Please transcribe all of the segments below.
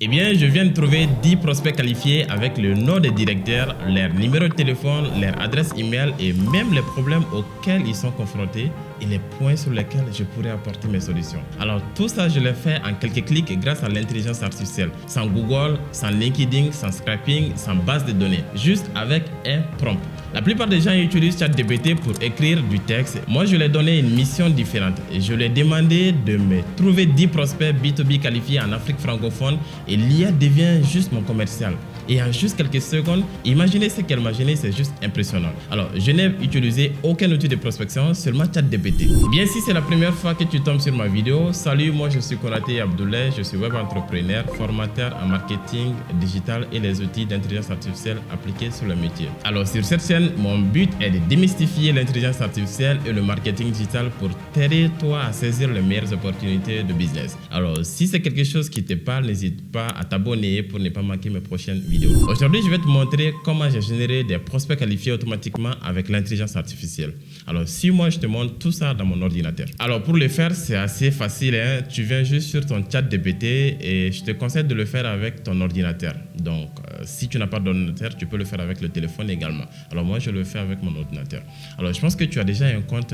Eh bien, je viens de trouver 10 prospects qualifiés avec le nom des directeurs, leur numéro de téléphone, leur adresse email et même les problèmes auxquels ils sont confrontés et les points sur lesquels je pourrais apporter mes solutions. Alors tout ça, je l'ai fait en quelques clics grâce à l'intelligence artificielle, sans Google, sans LinkedIn, sans scrapping, sans base de données, juste avec un prompt. La plupart des gens utilisent ChatGPT pour écrire du texte. Moi, je leur ai donné une mission différente. Je leur ai demandé de me trouver 10 prospects B2B qualifiés en Afrique francophone et l'IA devient juste mon commercial. Et en juste quelques secondes, imaginez ce qu'elle m'a généré, c'est juste impressionnant. Alors, je n'ai utilisé aucun outil de prospection, seulement ChatGPT. Bien, si c'est la première fois que tu tombes sur ma vidéo, salut, moi je suis Konaté Abdoulaye, je suis web entrepreneur, formateur en marketing digital et les outils d'intelligence artificielle appliqués sur le métier. Alors, sur cette chaîne, mon but est de démystifier l'intelligence artificielle et le marketing digital pour t'aider toi à saisir les meilleures opportunités de business. Alors, si c'est quelque chose qui te parle, n'hésite pas à t'abonner pour ne pas manquer mes prochaines vidéos. Aujourd'hui, je vais te montrer comment j'ai généré des prospects qualifiés automatiquement avec l'intelligence artificielle. Alors, si moi, je te montre tout ça dans mon ordinateur. Alors, pour le faire, c'est assez facile. Tu viens juste sur ton ChatGPT et je te conseille de le faire avec ton ordinateur. Donc, si tu n'as pas d'ordinateur, tu peux le faire avec le téléphone également. Alors, moi, je le fais avec mon ordinateur. Alors, je pense que tu as déjà un compte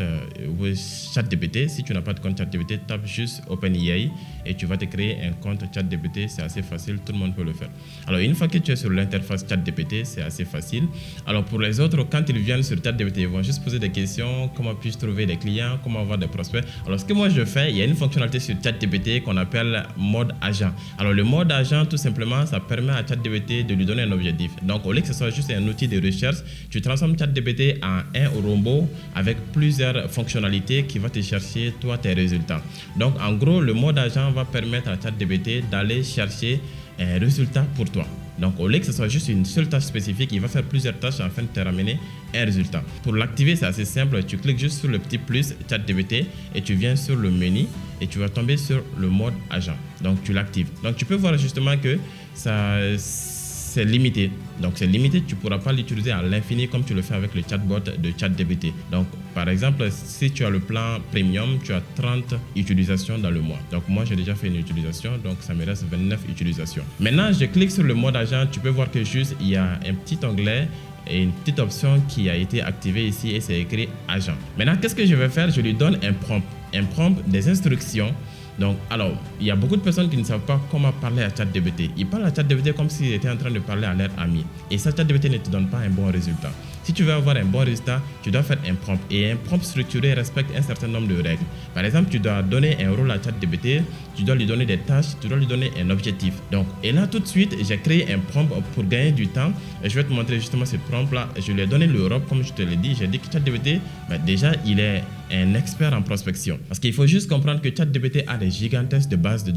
ChatGPT. Si tu n'as pas de compte ChatGPT, tape juste OpenAI et tu vas te créer un compte ChatGPT. C'est assez facile, tout le monde peut le faire. Alors, une fois que tu es sur l'interface ChatGPT, c'est assez facile. Alors, pour les autres, quand ils viennent sur ChatGPT, ils vont juste poser des questions. Comment puis-je trouver des clients? Comment avoir des prospects? Alors, ce que moi je fais, il y a une fonctionnalité sur ChatGPT qu'on appelle mode agent. Alors, le mode agent, tout simplement, ça permet à ChatGPT de lui donner un objectif. Donc, au lieu que ce soit juste un outil de recherche, tu transformes ChatGPT en un robot avec plusieurs fonctionnalités qui va te chercher, toi, tes résultats. Donc, en gros, le mode agent va permettre à ChatGPT d'aller chercher un résultat pour toi. Donc, au lieu que ce soit juste une seule tâche spécifique, il va faire plusieurs tâches afin de te ramener un résultat. Pour l'activer, c'est assez simple. Tu cliques juste sur le petit plus ChatGPT et tu viens sur le menu et tu vas tomber sur le mode agent. Donc, tu l'actives. Donc, tu peux voir justement que c'est limité. Donc, c'est limité, tu ne pourras pas l'utiliser à l'infini comme tu le fais avec le chatbot de ChatGPT. Donc, par exemple, si tu as le plan premium, tu as 30 utilisations dans le mois. Donc, moi, j'ai déjà fait une utilisation, donc ça me reste 29 utilisations. Maintenant, je clique sur le mode agent. Tu peux voir que juste, il y a un petit onglet et une petite option qui a été activée ici et c'est écrit agent. Maintenant, qu'est-ce que je vais faire? Je lui donne un prompt, des instructions. Donc, alors, il y a beaucoup de personnes qui ne savent pas comment parler à ChatGPT. Ils parlent à ChatGPT comme s'ils étaient en train de parler à leur ami. Et ça, ChatGPT ne te donne pas un bon résultat. Si tu veux avoir un bon résultat, tu dois faire un prompt. Et un prompt structuré respecte un certain nombre de règles. Par exemple, tu dois donner un rôle à ChatGPT, tu dois lui donner des tâches, tu dois lui donner un objectif. Donc, et là, tout de suite, j'ai créé un prompt pour gagner du temps. Et je vais te montrer justement ce prompt-là. Je lui ai donné l'Europe, comme je te l'ai dit. J'ai dit que ChatGPT, déjà, il est un expert en prospection. Parce qu'il faut juste comprendre que ChatGPT a des gigantesques bases de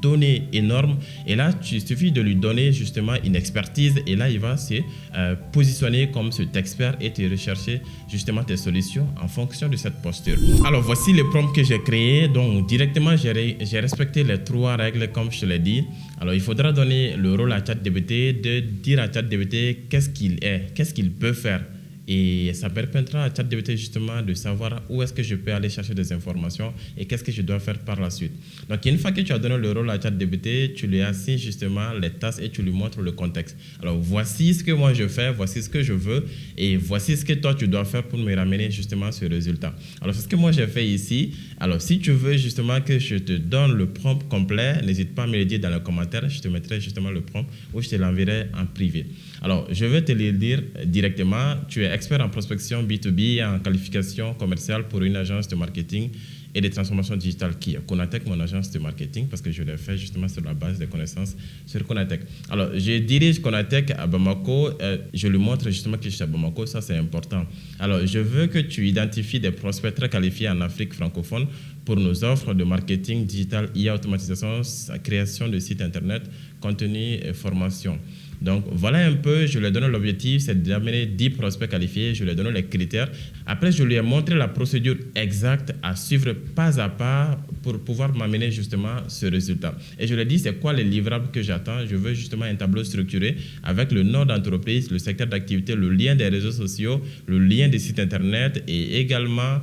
données énormes. Et là, il suffit de lui donner justement une expertise. Et là, il va se positionner comme cet expert et te rechercher justement tes solutions en fonction de cette posture. Alors, voici le prompt que j'ai créé. Donc, directement, j'ai respecté les 3 règles comme je te l'ai dit. Alors, il faudra donner le rôle à ChatGPT de dire à ChatGPT qu'est-ce qu'il est, qu'est-ce qu'il peut faire. Et ça permettra à ChatGPT justement de savoir où est-ce que je peux aller chercher des informations et qu'est-ce que je dois faire par la suite. Donc, une fois que tu as donné le rôle à ChatGPT, tu lui assignes justement les tâches et tu lui montres le contexte. Alors, voici ce que moi je fais, voici ce que je veux et voici ce que toi tu dois faire pour me ramener justement ce résultat. Alors, c'est ce que moi j'ai fait ici. Alors, si tu veux justement que je te donne le prompt complet, n'hésite pas à me le dire dans les commentaires. Je te mettrai justement le prompt ou je te l'enverrai en privé. Alors, je vais te le dire directement. Tu es expert en prospection B2B, en qualification commerciale pour une agence de marketing et de transformation digitale qui est Konatech, mon agence de marketing, parce que je l'ai fait justement sur la base des connaissances sur Konatech. Alors, je dirige Konatech à Bamako. Je lui montre justement que je suis à Bamako. Ça, c'est important. Alors, je veux que tu identifies des prospects très qualifiés en Afrique francophone pour nos offres de marketing digital, IA, automatisation, création de sites internet, contenu et formation. Donc, voilà un peu, je lui ai donné l'objectif, c'est d'amener 10 prospects qualifiés, je lui ai donné les critères. Après, je lui ai montré la procédure exacte à suivre pas à pas pour pouvoir m'amener justement ce résultat. Et je lui ai dit, c'est quoi les livrables que j'attends? Je veux justement un tableau structuré avec le nom d'entreprise, le secteur d'activité, le lien des réseaux sociaux, le lien des sites internet et également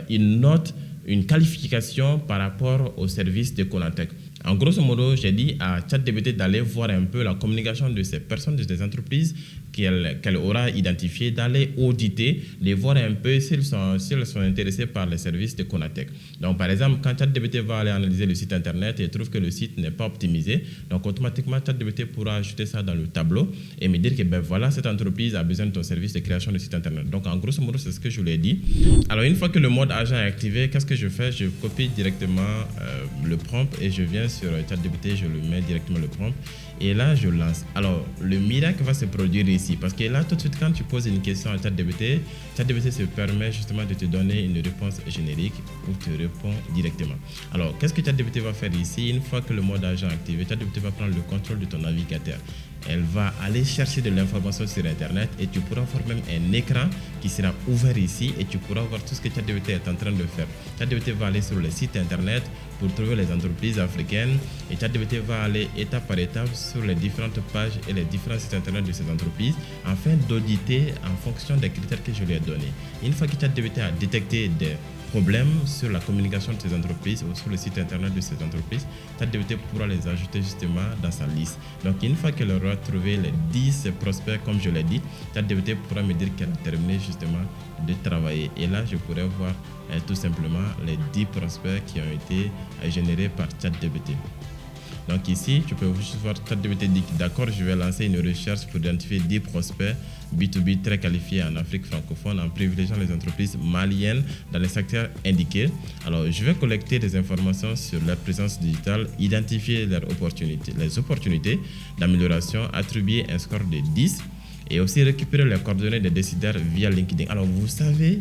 une note, une qualification par rapport au service de Konatech. En grosso modo, j'ai dit à ChatGPT d'aller voir un peu la communication de ces personnes, de ces entreprises qu'elle aura identifiées, d'aller auditer, de voir un peu si elles sont intéressées par les services de Konatech. Donc, par exemple, quand ChatGPT va aller analyser le site internet et trouve que le site n'est pas optimisé, donc automatiquement, ChatGPT pourra ajouter ça dans le tableau et me dire que ben voilà, cette entreprise a besoin de ton service de création de site internet. Donc, en grosso modo, c'est ce que je lui ai dit. Alors, une fois que le mode agent est activé, qu'est-ce que je fais? Je copie directement le prompt et je viens sur ChatGPT, je le mets directement le prompt et là, je lance. Alors, le miracle va se produire ici parce que là, tout de suite, quand tu poses une question à ChatGPT, ChatGPT se permet justement de te donner une réponse générique ou te répond directement. Alors, qu'est-ce que ChatGPT va faire ici? Une fois que le mode agent est activé, ChatGPT va prendre le contrôle de ton navigateur. Elle va aller chercher de l'information sur Internet et tu pourras voir même un écran qui sera ouvert ici et tu pourras voir tout ce que ChatGPT est en train de faire. ChatGPT va aller sur le site Internet pour trouver les entreprises africaines et ChatGPT va aller étape par étape sur les différentes pages et les différents sites Internet de ces entreprises afin d'auditer en fonction des critères que je lui ai donnés. Une fois que ChatGPT a détecté des problèmes sur la communication de ces entreprises ou sur le site internet de ces entreprises, ChatGPT pourra les ajouter justement dans sa liste. Donc une fois qu'elle aura trouvé les 10 prospects comme je l'ai dit, ChatGPT pourra me dire qu'elle a terminé justement de travailler. Et là, je pourrais voir tout simplement les 10 prospects qui ont été générés par ChatGPT. Donc ici, tu peux juste voir ChatGPT dit d'accord, je vais lancer une recherche pour identifier 10 prospects B2B très qualifiés en Afrique francophone en privilégiant les entreprises maliennes dans les secteurs indiqués. Alors, je vais collecter des informations sur leur présence digitale, identifier les opportunités d'amélioration, attribuer un score de 10 et aussi récupérer les coordonnées des décideurs via LinkedIn. Alors, vous savez,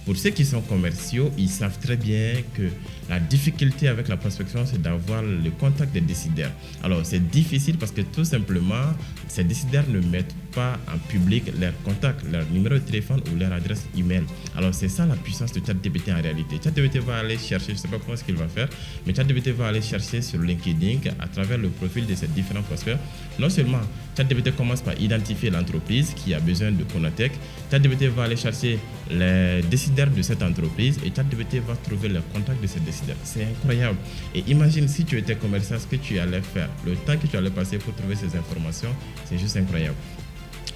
pour ceux qui sont commerciaux, ils savent très bien que la difficulté avec la prospection, c'est d'avoir le contact des décideurs. Alors, c'est difficile parce que tout simplement, ces décideurs ne mettent pas en public leur contact, leur numéro de téléphone ou leur adresse email. Alors, c'est ça la puissance de ChatGPT en réalité. ChatGPT va aller chercher, je ne sais pas comment ce qu'il va faire, mais ChatGPT va aller chercher sur LinkedIn à travers le profil de ces différents prospects. Non seulement ChatGPT commence par identifier l'entreprise qui a besoin de Konatech, ChatGPT va aller chercher les décideurs de cette entreprise et ChatGPT va trouver le contact de ces décideurs. C'est incroyable. Et imagine si tu étais commerçant, ce que tu allais faire, le temps que tu allais passer pour trouver ces informations, c'est juste incroyable.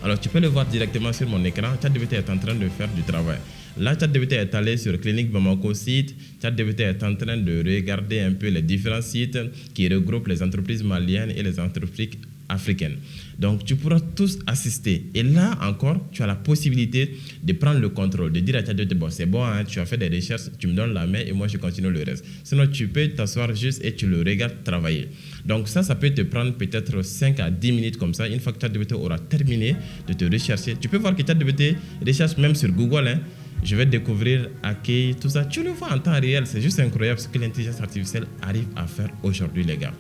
Alors, tu peux le voir directement sur mon écran. ChatGPT est en train de faire du travail. Là, ChatGPT est allé sur Clinique Bamako site. ChatGPT est en train de regarder un peu les différents sites qui regroupent les entreprises maliennes et les entreprises africaines. Donc, tu pourras tous assister. Et là encore, tu as la possibilité de prendre le contrôle, de dire à ChatGPT, bon, c'est bon, hein, tu as fait des recherches, tu me donnes la main et moi, je continue le reste. Sinon, tu peux t'asseoir juste et tu le regardes travailler. Donc, ça peut te prendre peut-être 5 à 10 minutes comme ça. Une fois que ChatGPT aura terminé de te rechercher, tu peux voir que ChatGPT recherche même sur Google, hein. Je vais découvrir Akei, tout ça. Tu le vois en temps réel. C'est juste incroyable ce que l'intelligence artificielle arrive à faire aujourd'hui, les gars.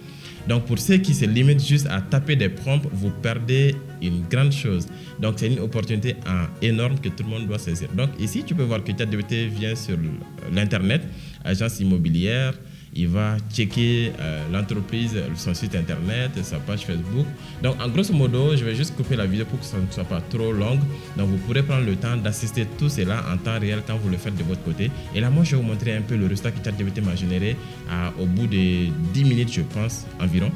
Donc, pour ceux qui se limitent juste à taper des prompts, vous perdez une grande chose. Donc, c'est une opportunité énorme que tout le monde doit saisir. Donc, ici, tu peux voir que ChatGPT vient sur l'Internet, agence immobilière. Il va checker l'entreprise, son site internet, sa page Facebook. Donc, en grosso modo, je vais juste couper la vidéo pour que ça ne soit pas trop longue. Donc, vous pourrez prendre le temps d'assister tout cela en temps réel quand vous le faites de votre côté. Et là, moi, je vais vous montrer un peu le résultat que ChatGPT m'a généré au bout de 10 minutes, je pense, environ.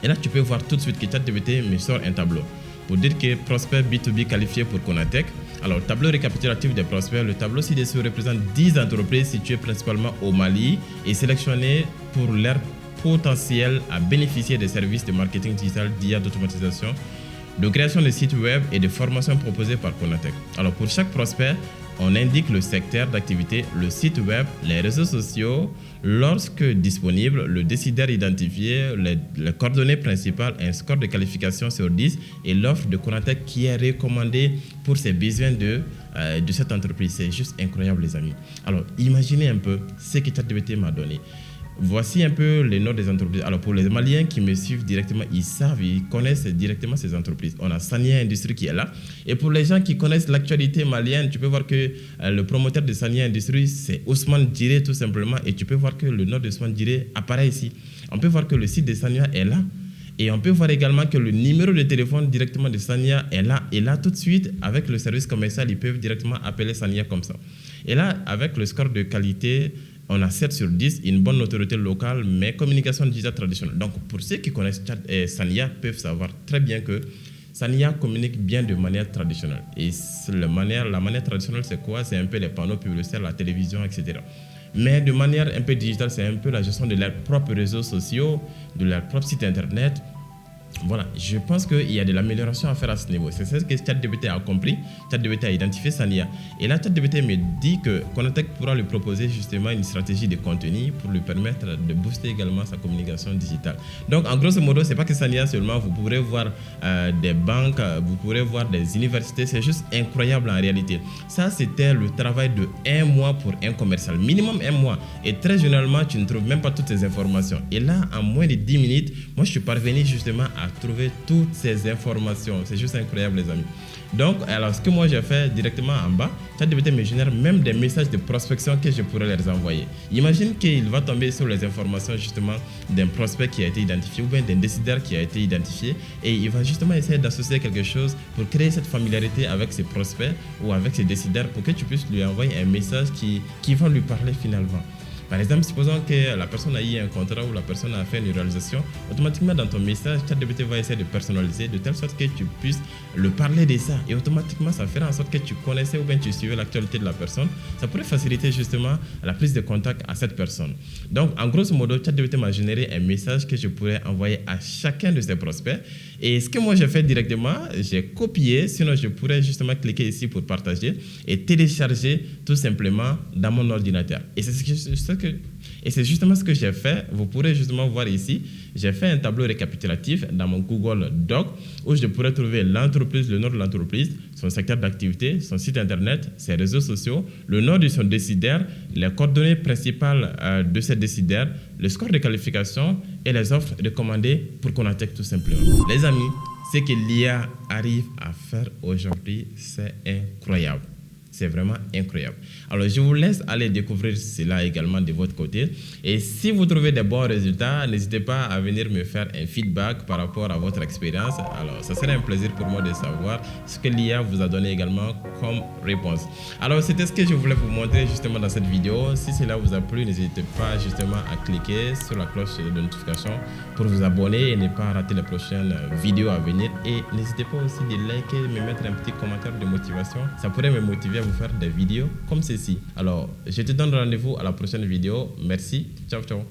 Et là, tu peux voir tout de suite que ChatGPT me sort un tableau pour dire que prospect B2B qualifié pour Konatech. Alors, tableau récapitulatif des prospects. Le tableau ci-dessous représente 10 entreprises situées principalement au Mali et sélectionnées pour leur potentiel à bénéficier des services de marketing digital, d'IA, d'automatisation, de création de sites web et de formation proposées par Konatech. Alors, pour chaque prospect, on indique le secteur d'activité, le site web, les réseaux sociaux, lorsque disponible, le décideur identifié, les coordonnées principales, un score de qualification sur 10 et l'offre de Konatech qui est recommandée pour ses besoins de cette entreprise. C'est juste incroyable, les amis. Alors, imaginez un peu ce que ChatGPT m'a donné. Voici un peu les noms des entreprises. Alors, pour les Maliens qui me suivent directement, ils connaissent directement ces entreprises. On a Sania Industrie qui est là. Et pour les gens qui connaissent l'actualité malienne, tu peux voir que le promoteur de Sania Industrie, c'est Ousmane Djiré tout simplement. Et tu peux voir que le nom de Ousmane Djiré apparaît ici. On peut voir que le site de Sania est là. Et on peut voir également que le numéro de téléphone directement de Sania est là. Et là, tout de suite, avec le service commercial, ils peuvent directement appeler Sania comme ça. Et là, avec le score de qualité On a 7 sur 10, une bonne notoriété locale, mais communication digitale traditionnelle. Donc, pour ceux qui connaissent Sania, peuvent savoir très bien que Sania communique bien de manière traditionnelle. Et la manière traditionnelle, c'est quoi? C'est un peu les panneaux publicitaires, la télévision, etc. Mais de manière un peu digitale, c'est un peu la gestion de leurs propres réseaux sociaux, de leur propre site internet. Voilà, je pense qu'il y a de l'amélioration à faire à ce niveau. C'est ce que ChatGPT a compris. ChatGPT a identifié Sania. Et là, ChatGPT me dit que Conatec pourra lui proposer justement une stratégie de contenu pour lui permettre de booster également sa communication digitale. Donc, en grosso modo, ce n'est pas que Sania seulement. Vous pourrez voir des banques, vous pourrez voir des universités. C'est juste incroyable en réalité. Ça, c'était le travail de 1 mois pour un commercial. Minimum 1 mois. Et très généralement, tu ne trouves même pas toutes ces informations. Et là, en moins de 10 minutes, moi, je suis parvenu justement à trouver toutes ces informations. C'est juste incroyable, les amis. Donc, alors, ce que moi j'ai fait directement en bas, ChatGPT me génère même des messages de prospection que je pourrais leur envoyer. Imagine qu'il va tomber sur les informations justement d'un prospect qui a été identifié ou bien d'un décideur qui a été identifié et il va justement essayer d'associer quelque chose pour créer cette familiarité avec ses prospects ou avec ses décideurs pour que tu puisses lui envoyer un message qui va lui parler finalement. Par exemple, supposons que la personne a eu un contrat ou la personne a fait une réalisation, automatiquement dans ton message, ChatGPT va essayer de personnaliser de telle sorte que tu puisses le parler de ça. Et automatiquement, ça fera en sorte que tu connaissais ou bien tu suivais l'actualité de la personne. Ça pourrait faciliter justement la prise de contact à cette personne. Donc, en grosso modo, ChatGPT m'a généré un message que je pourrais envoyer à chacun de ses prospects. Et ce que moi j'ai fait directement, j'ai copié, sinon je pourrais justement cliquer ici pour partager et télécharger tout simplement dans mon ordinateur. Et c'est justement ce que j'ai fait. Vous pourrez justement voir ici, j'ai fait un tableau récapitulatif dans mon Google Doc où je pourrais trouver l'entreprise, le nom de l'entreprise, son secteur d'activité, son site internet, ses réseaux sociaux, le nom de son décideur, les coordonnées principales de ce décideur, le score de qualification et les offres recommandées pour Conatec tout simplement. Les amis, ce que l'IA arrive à faire aujourd'hui, c'est incroyable. C'est vraiment incroyable. Alors, je vous laisse aller découvrir cela également de votre côté. Et si vous trouvez des bons résultats, n'hésitez pas à venir me faire un feedback par rapport à votre expérience. Alors, ça serait un plaisir pour moi de savoir ce que l'IA vous a donné également comme réponse. Alors, c'était ce que je voulais vous montrer justement dans cette vidéo. Si cela vous a plu, n'hésitez pas justement à cliquer sur la cloche de notification pour vous abonner et ne pas rater les prochaines vidéos à venir. Et n'hésitez pas aussi de liker, me mettre un petit commentaire de motivation. Ça pourrait me motiver à vous faire des vidéos comme ceci. Alors, je te donne rendez-vous à la prochaine vidéo. Merci. Ciao, ciao.